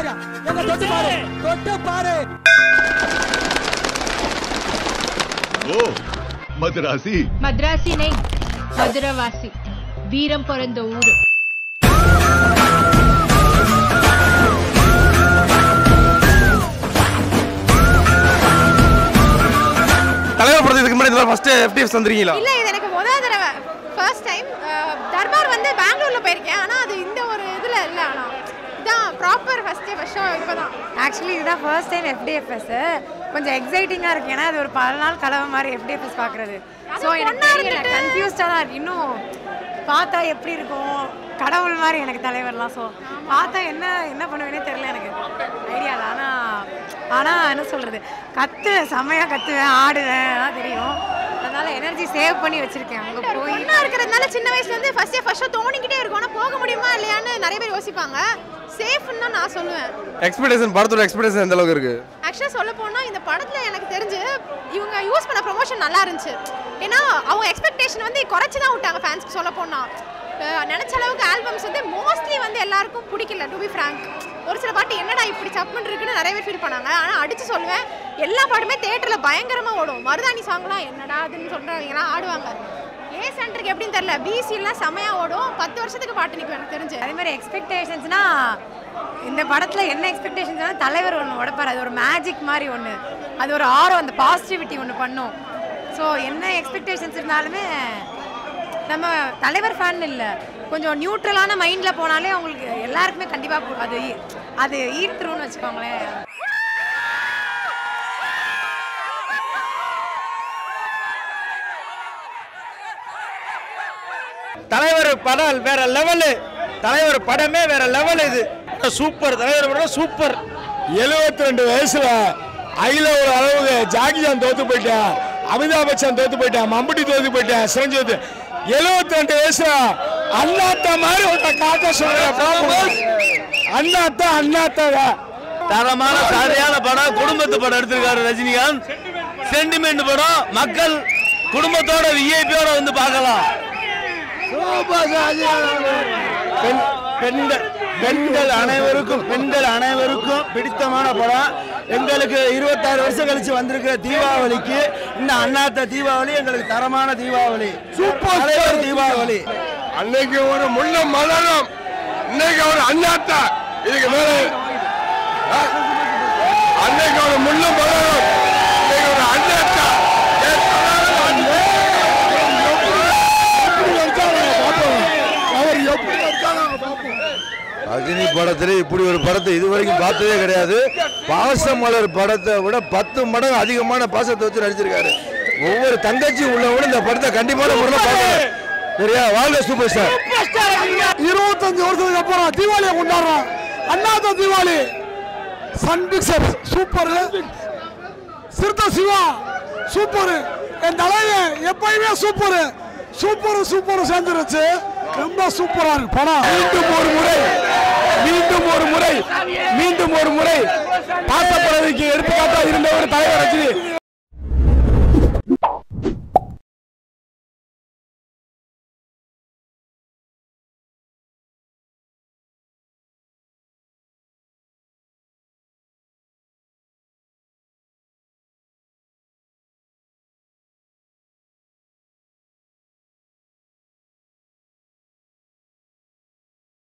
பாரு எங்க தொட்டு பாரு தொட்டு பாரு ஓ மதராசி मद्रासी नहीं मधुरवासी வீரம் பிறந்த ஊரு தலைவர் படத்துக்கு முன்னாடி இதெல்லாம் ஃபர்ஸ்ட் எஃப்டிஎஃப் வந்திருக்கீங்களா? இல்ல இது எனக்கு முதல் தடவை ஃபர்ஸ்ட் டைம். தர்பார் வந்து பெங்களூர்ல போயிருக்கேன். ஆனா அது இந்த ஒரு இதுல இல்ல. ஆனா இதான் ப்ராப்பர் ஃபர்ஸ்ட் ஷோ இப்பதான். ஆக்சுவலி இதுதான் ஃபர்ஸ்ட் டைம் எஃப்டிஎஃப்எஸ். கொஞ்சம் எக்ஸைட்டிங்கா இருக்கு. ஏன்னா அது ஒரு 10 நாள் கலவை மாதிரி எஃப்டிஎஃப்எஸ் பார்க்குறது. ஸோ எனக்கு கன்ஃபியூஸ்டாக தான் இருக்கு. இன்னும் பார்த்தா எப்படி இருக்கும் கடவுள் மாதிரி எனக்கு தலைவர்லாம். ஸோ பார்த்தா என்ன பண்ணுவேனே தெரியல எனக்கு ஐடியா இல்லை. ஆனால் என்ன சொல்கிறது செம்மையாக கத்துவேன் ஆடுவேன் அதான் தெரியும். அதனால எனர்ஜி சேவ் பண்ணி வச்சிருக்கேன். அங்கே போய் இருக்கிறதுனால சின்ன வயசுலேருந்து ஃபர்ஸ்ட் ஷோ தோணிக்கிட்டே இருக்கும். ஆனால் போக முடியுமா இல்லையான்னு நிறைய பேர் யோசிப்பாங்க. சேஃப்னு தான் நான் சொல்லுவேன். எக்ஸ்பெக்டேஷன் படத்தோட எக்ஸ்பெக்டேஷன் எந்த அளவுக்கு இருக்கு? ஆக்சுவலாக சொல்ல போனால் இந்த படத்தில் எனக்கு தெரிஞ்சு இவங்க யூஸ் பண்ண ப்ரொமோஷன் நல்லா இருந்துச்சு. ஏன்னா அவங்க எக்ஸ்பெக்டேஷன் வந்து குறைச்சி தான் விட்டாங்க ஃபேன்ஸ்க்கு. சொல்ல போனால் நினச்ச அளவுக்கு ஆல்பம்ஸ் வந்து மோஸ்ட்லி வந்து எல்லாருக்கும் பிடிக்கல. டு பி ஃப்ராங்க் ஒரு சில பாட்டு என்னடா இப்படி சப்புன்னு இருக்குன்னு நிறைய பேர் ஃபீல் பண்ணாங்க. ஆனால் அடித்து சொல்லுவேன் எல்லா பாட்டுமே தேட்டரில் பயங்கரமாக ஓடும். மருதாணி சாங்லாம் என்னடா அதுன்னு சொல்கிறவங்கலாம் ஆடுவாங்க. ஏ சென்டருக்கு எப்படின்னு தெரியல. பிசிலாம் செமையாக ஓடும். 10 வருஷத்துக்கு பாட்டு நிற்கும் எனக்கு தெரிஞ்சு. அதே மாதிரி எக்ஸ்பெக்டேஷன்ஸ்னா இந்த படத்தில் என்ன எக்ஸ்பெக்டேஷன்ஸ்னா தலைவர் ஒன்று உடைப்பார். அது ஒரு மேஜிக் மாதிரி ஒன்று. அது ஒரு ஆர்வம் அந்த பாசிட்டிவிட்டி ஒன்று பண்ணும். ஸோ என்ன எக்ஸ்பெக்டேஷன்ஸ் இருந்தாலுமே நம்ம தலைவர் ஃபேன் இல்லை கொஞ்சம் நியூட்ரலான மைண்டில் போனாலே அவங்களுக்கு எல்லாருக்குமே கண்டிப்பாக அது ஈர்த்துருன்னு வச்சுக்கோங்களேன். தலைவர் படம் வேற லெவலு. தலைவர் படமே வேற லெவல். இது சூப்பர். தலைவர் படம் சூப்பர். 72 வயசுல அகில ஒரு அளவுக்கு ஜாகிஜான் தோத்து போயிட்டேன், அமிதாப் பச்சன் தோத்து போயிட்டேன், மம்பட்டி தோத்து போயிட்டேன், சிரஞ்சீவி 72 வயசுல அண்ணாத்த மாதிரி ஒரு காட்ட சொல்றேன். அண்ணாத்த தரமான சரியான படம். குடும்பத்து படம் எடுத்திருக்காரு ரஜினிகாந்த். சென்டிமெண்ட் படம். மக்கள் குடும்பத்தோட விஐபியோட வந்து பார்க்கலாம். பெண்கள் அனைவருக்கும் பிடித்தமான படம். எங்களுக்கு 26 வருஷம் கழிச்சு வந்திருக்கிற தீபாவளிக்கு இந்த அண்ணாத்த தீபாவளி எங்களுக்கு தரமான தீபாவளி. சூப்பர் தீபாவளி. அன்னைக்கு ஒரு முள்ள மலரும், இன்னைக்கு ஒரு அண்ணாத்த. இதுக்கு மேல அன்னைக்கு ஒரு முள்ள மலரும், இன்னைக்கு ஒரு அண்ணாத்த. ரஜினி படத்துல இப்படி ஒரு படத்தை இதுவரைக்கும் பார்த்ததே கிடையாது. பாசமலர் படத்தை விட 10 மடங்கு அதிகமான பாசத்தை வச்சு நடிச்சிருக்காரு. ஒவ்வொரு தங்கச்சி உள்ளவங்களும் இந்த படத்தை கண்டிப்பான முறையில் பார்க்கணும். சரியா? வாழ்க சூப்பர் ஸ்டார். 25 வருஷத்துக்கு அப்புறம் தீபாவளியை கொண்டாடுறோம். Annaatthe Deepavali. Sun picture super. Siruthai Siva super. என் தலைவன் எப்பயுமே சூப்பர். சூப்பர் சேர்ந்துருச்சு. ரொம்ப சூப்பரா இருக்கு படம். மீண்டும் ஒரு முறை பாசப்படுறதுக்கு எடுத்துக்காட்டா இருந்த ஒரு தலைவர் ரஜினி.